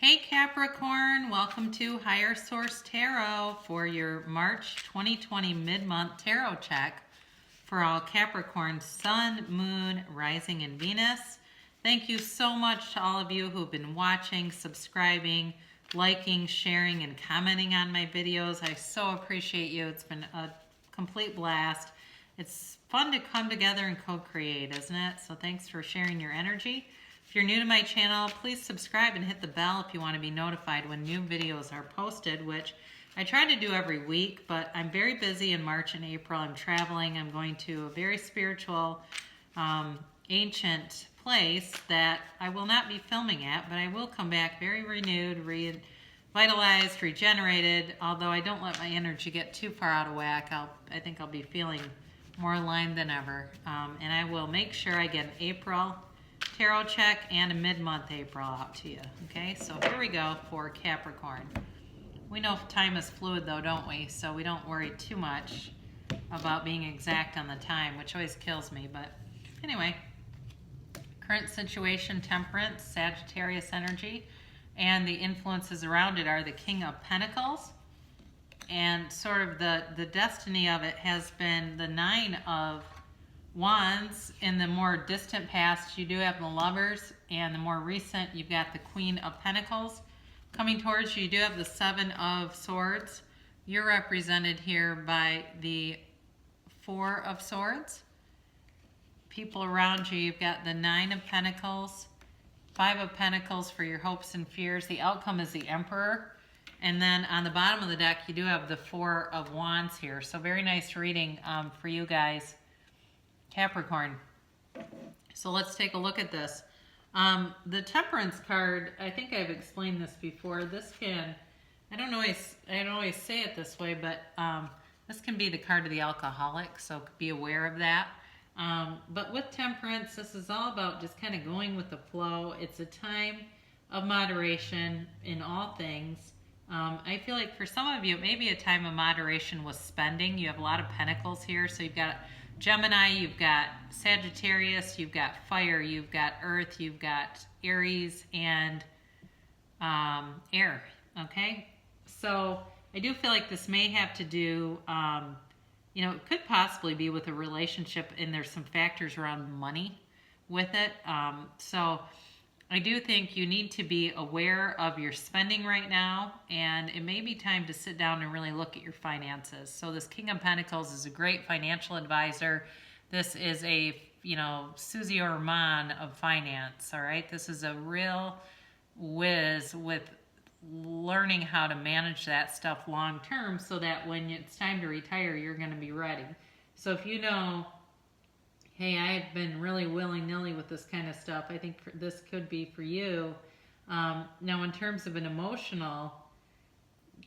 Hey Capricorn, welcome to Higher Source Tarot for your March 2020 mid-month tarot check for all Capricorn Sun, Moon, Rising, and Venus. Thank you so much to all of you who've been watching, subscribing, liking, sharing, and commenting on my videos. I so appreciate you. It's been a complete blast. It's fun to come together and co-create, isn't it? So thanks for sharing your energy. If you're new to my channel, please subscribe and hit the bell if you want to be notified when new videos are posted, which I try to do every week, but I'm very busy in March and April. I'm traveling. I'm going to a very spiritual, ancient place that I will not be filming at, but I will come back very renewed, revitalized, regenerated, although I don't let my energy get too far out of whack. I think I'll be feeling more aligned than ever. And I will make sure I get an April tarot check and a mid-month April out to you. Okay, so here we go for Capricorn. We know time is fluid though, don't we? So we don't worry too much about being exact on the time, which always kills me. But anyway, current situation, Temperance, Sagittarius energy, and the influences around it are the King of Pentacles. And sort of the destiny of it has been the Nine of Wands. In the more distant past, you do have the Lovers, and the more recent, you've got the Queen of Pentacles. Coming towards you, you do have the Seven of Swords. You're represented here by the Four of Swords. People around you, you've got the Nine of Pentacles, Five of Pentacles for your hopes and fears. The outcome is the Emperor. And then on the bottom of the deck, you do have the Four of Wands here. So very nice reading for you guys, Capricorn. So let's take a look at this. The Temperance card, I think I've explained this before. This can, I don't always say it this way, but this can be the card of the alcoholic, so be aware of that. But with Temperance, this is all about just kind of going with the flow. It's a time of moderation in all things. I feel like for some of you, it may be a time of moderation with spending. You have a lot of pentacles here, so you've got Gemini, you've got Sagittarius, you've got fire, you've got earth, you've got Aries, and air, okay? So I do feel like this may have to do, it could possibly be with a relationship, and there's some factors around money with it. So I do think you need to be aware of your spending right now, and it may be time to sit down and really look at your finances. So this King of Pentacles is a great financial advisor. This is a, Susie Orman of finance, all right? This is a real whiz with learning how to manage that stuff long term so that when it's time to retire, you're going to be ready. So if you know, hey, I've been really willy-nilly with this kind of stuff, I think this could be for you. Now, in terms of an emotional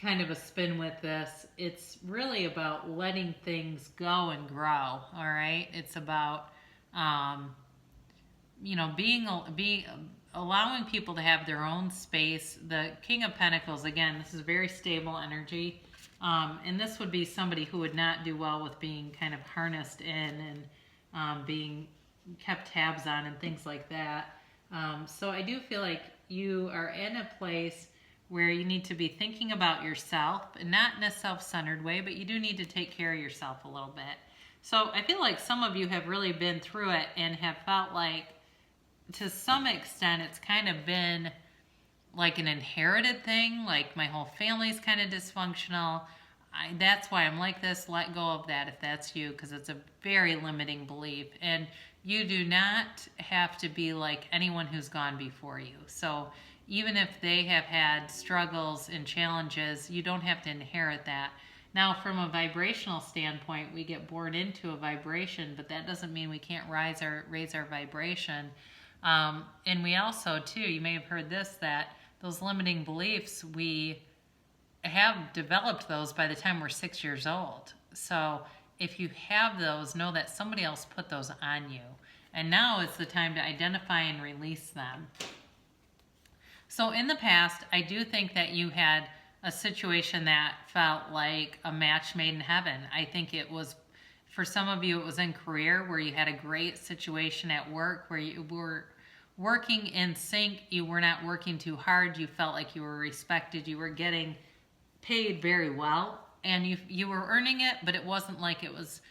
kind of a spin with this, it's really about letting things go and grow, all right? It's about, allowing people to have their own space. The King of Pentacles, again, this is very stable energy. And this would be somebody who would not do well with being kind of harnessed in and being kept tabs on and things like that. So I do feel like you are in a place where you need to be thinking about yourself, and not in a self-centered way, but you do need to take care of yourself a little bit. So I feel like some of you have really been through it and have felt like, to some extent, it's kind of been like an inherited thing, like my whole family's kind of dysfunctional. That's why I'm like this. Let go of that if that's you, because it's a very limiting belief. And you do not have to be like anyone who's gone before you. So even if they have had struggles and challenges, you don't have to inherit that. Now, from a vibrational standpoint, we get born into a vibration, but that doesn't mean we can't raise our vibration. And we also, too, you may have heard this, that those limiting beliefs, we have developed those by the time we're 6 years old. So if you have those, know that somebody else put those on you. And now is the time to identify and release them. So in the past, I do think that you had a situation that felt like a match made in heaven. I think it was, for some of you, it was in career where you had a great situation at work where you were working in sync. You were not working too hard. You felt like you were respected. You were getting paid very well, and you were earning it, but it wasn't like it was,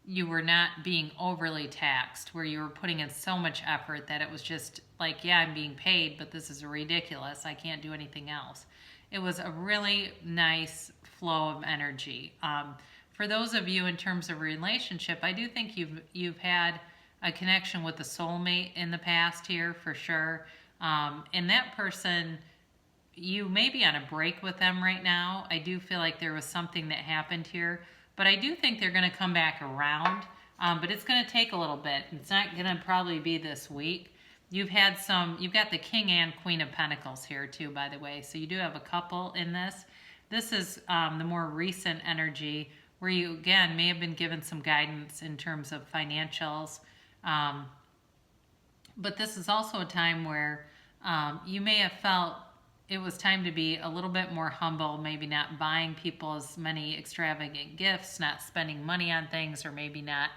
you were not being overly taxed, where you were putting in so much effort that it was just like, yeah, I'm being paid, but this is ridiculous. I can't do anything else. It was a really nice flow of energy. For those of you in terms of relationship, I do think you've had a connection with a soulmate in the past here for sure. And that person, you may be on a break with them right now. I do feel like there was something that happened here, but I do think they're going to come back around. But it's going to take a little bit. It's not going to probably be this week. You've got the King and Queen of Pentacles here too, by the way. So you do have a couple in this. This is the more recent energy where you, again, may have been given some guidance in terms of financials. But this is also a time where you may have felt it was time to be a little bit more humble, maybe not buying people as many extravagant gifts, not spending money on things, or maybe not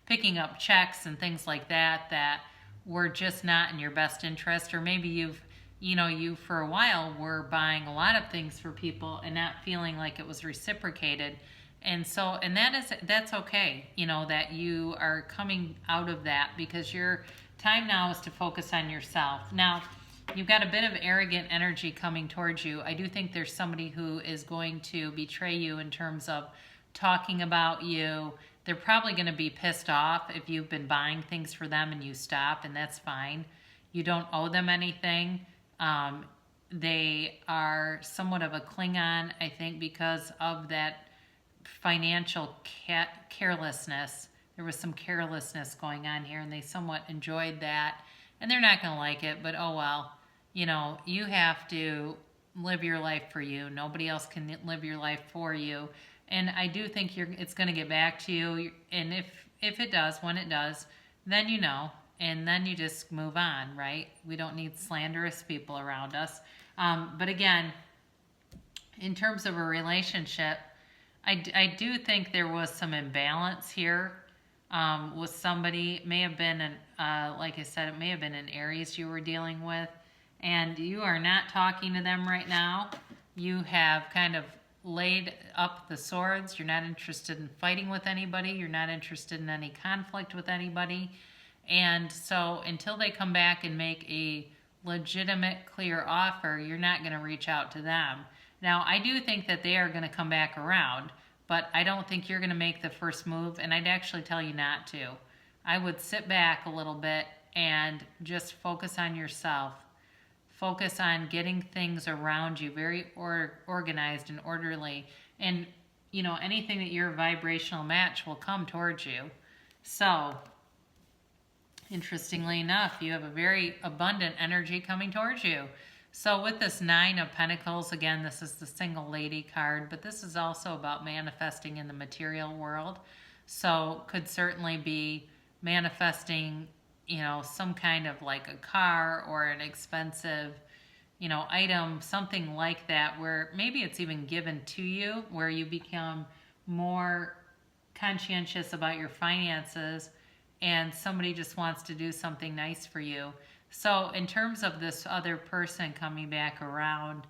picking up checks and things like that were just not in your best interest. Or maybe you for a while were buying a lot of things for people and not feeling like it was reciprocated. And that's okay, that you are coming out of that, because your time now is to focus on yourself. Now, you've got a bit of arrogant energy coming towards you. I do think there's somebody who is going to betray you in terms of talking about you. They're probably going to be pissed off if you've been buying things for them and you stop, and that's fine. You don't owe them anything. They are somewhat of a Klingon, I think, because of that financial carelessness. There was some carelessness going on here, and they somewhat enjoyed that. And they're not going to like it, but oh well. You have to live your life for you. Nobody else can live your life for you. And I do think it's going to get back to you. And if it does, when it does, then and then you just move on, right? We don't need slanderous people around us. But again, in terms of a relationship, I do think there was some imbalance here with somebody. It may have been, like I said, it may have been an Aries you were dealing with, and you are not talking to them right now. You have kind of laid up the swords. You're not interested in fighting with anybody. You're not interested in any conflict with anybody. And so until they come back and make a legitimate, clear offer, you're not going to reach out to them. Now, I do think that they are going to come back around, but I don't think you're going to make the first move, and I'd actually tell you not to. I would sit back a little bit and just focus on yourself. Focus on getting things around you very organized and orderly. And, anything that your vibrational match will come towards you. So, interestingly enough, you have a very abundant energy coming towards you. So with this Nine of Pentacles, again, this is the single lady card, but this is also about manifesting in the material world. So could certainly be manifesting, some kind of like a car or an expensive, item, something like that, where maybe it's even given to you, where you become more conscientious about your finances and somebody just wants to do something nice for you. So in terms of this other person coming back around,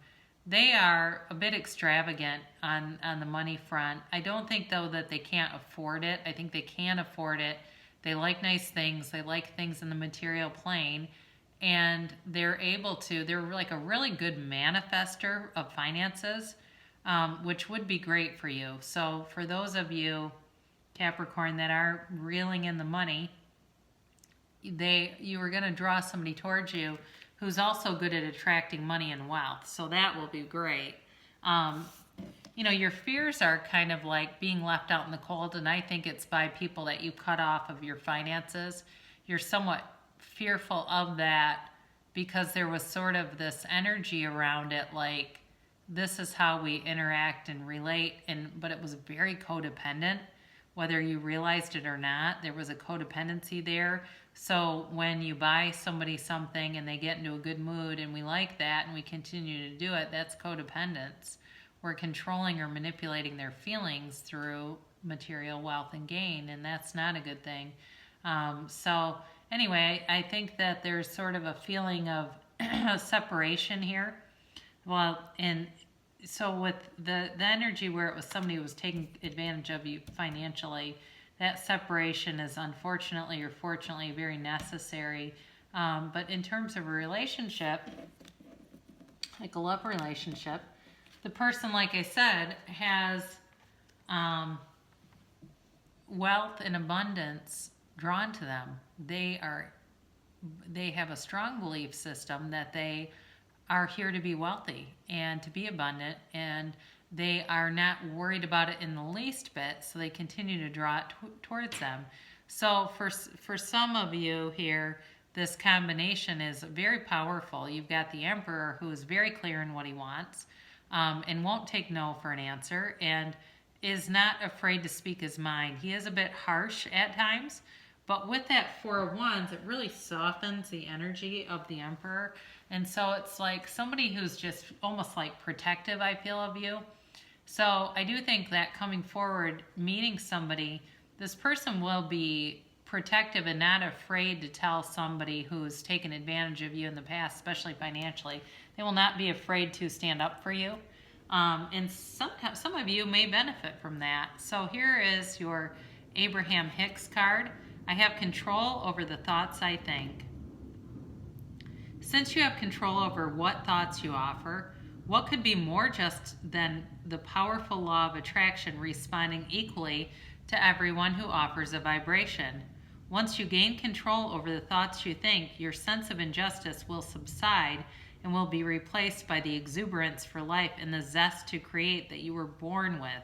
they are a bit extravagant on the money front. I don't think, though, that they can't afford it. I think they can afford it. They like nice things. They like things in the material plane. And they're like a really good manifester of finances, which would be great for you. So for those of you, Capricorn, that are reeling in the money, you are going to draw somebody towards you who's also good at attracting money and wealth. So that will be great. Your fears are kind of like being left out in the cold, and I think it's by people that you cut off of your finances. You're somewhat fearful of that because there was sort of this energy around it, like this is how we interact and relate, but it was very codependent. Whether you realized it or not, there was a codependency there. So when you buy somebody something and they get into a good mood and we like that and we continue to do it, that's codependence. We're controlling or manipulating their feelings through material wealth and gain, and that's not a good thing. So anyway, I think that there's sort of a feeling of separation here. Well, and so with the energy where it was somebody who was taking advantage of you financially, that separation is unfortunately or fortunately very necessary. But in terms of a relationship, like a love relationship, the person, like I said, has wealth and abundance drawn to them. They have a strong belief system that they are here to be wealthy and to be abundant, and they are not worried about it in the least bit, so they continue to draw it towards them. So for some of you here, this combination is very powerful. You've got the Emperor, who is very clear in what he wants, and won't take no for an answer, and is not afraid to speak his mind. He is a bit harsh at times, but with that Four of Wands, it really softens the energy of the Emperor. And so it's like somebody who's just almost like protective, I feel, of you. So I do think that coming forward, meeting somebody, this person will be protective and not afraid to tell somebody who's taken advantage of you in the past, especially financially. They will not be afraid to stand up for you. And some of you may benefit from that. So here is your Abraham Hicks card. I have control over the thoughts I think. Since you have control over what thoughts you offer, what could be more just than the powerful law of attraction responding equally to everyone who offers a vibration? Once you gain control over the thoughts you think, your sense of injustice will subside and will be replaced by the exuberance for life and the zest to create that you were born with.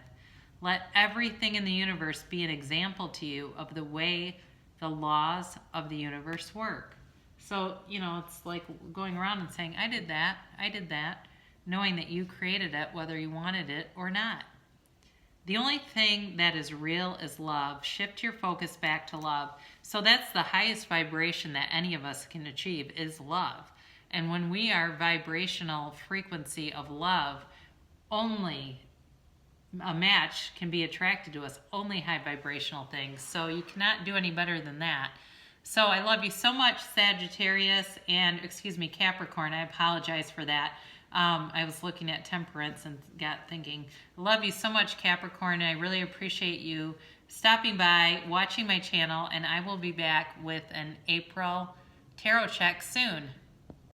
Let everything in the universe be an example to you of the way the laws of the universe work. So, it's like going around and saying, I did that, knowing that you created it, whether you wanted it or not. The only thing that is real is love. Shift your focus back to love. So that's the highest vibration that any of us can achieve, is love. And when we are vibrational frequency of love, only a match can be attracted to us, only high vibrational things. So you cannot do any better than that. So I love you so much, Sagittarius, and Capricorn. I apologize for that. I was looking at Temperance and got thinking, love you so much, Capricorn. I really appreciate you stopping by, watching my channel, and I will be back with an April tarot check soon.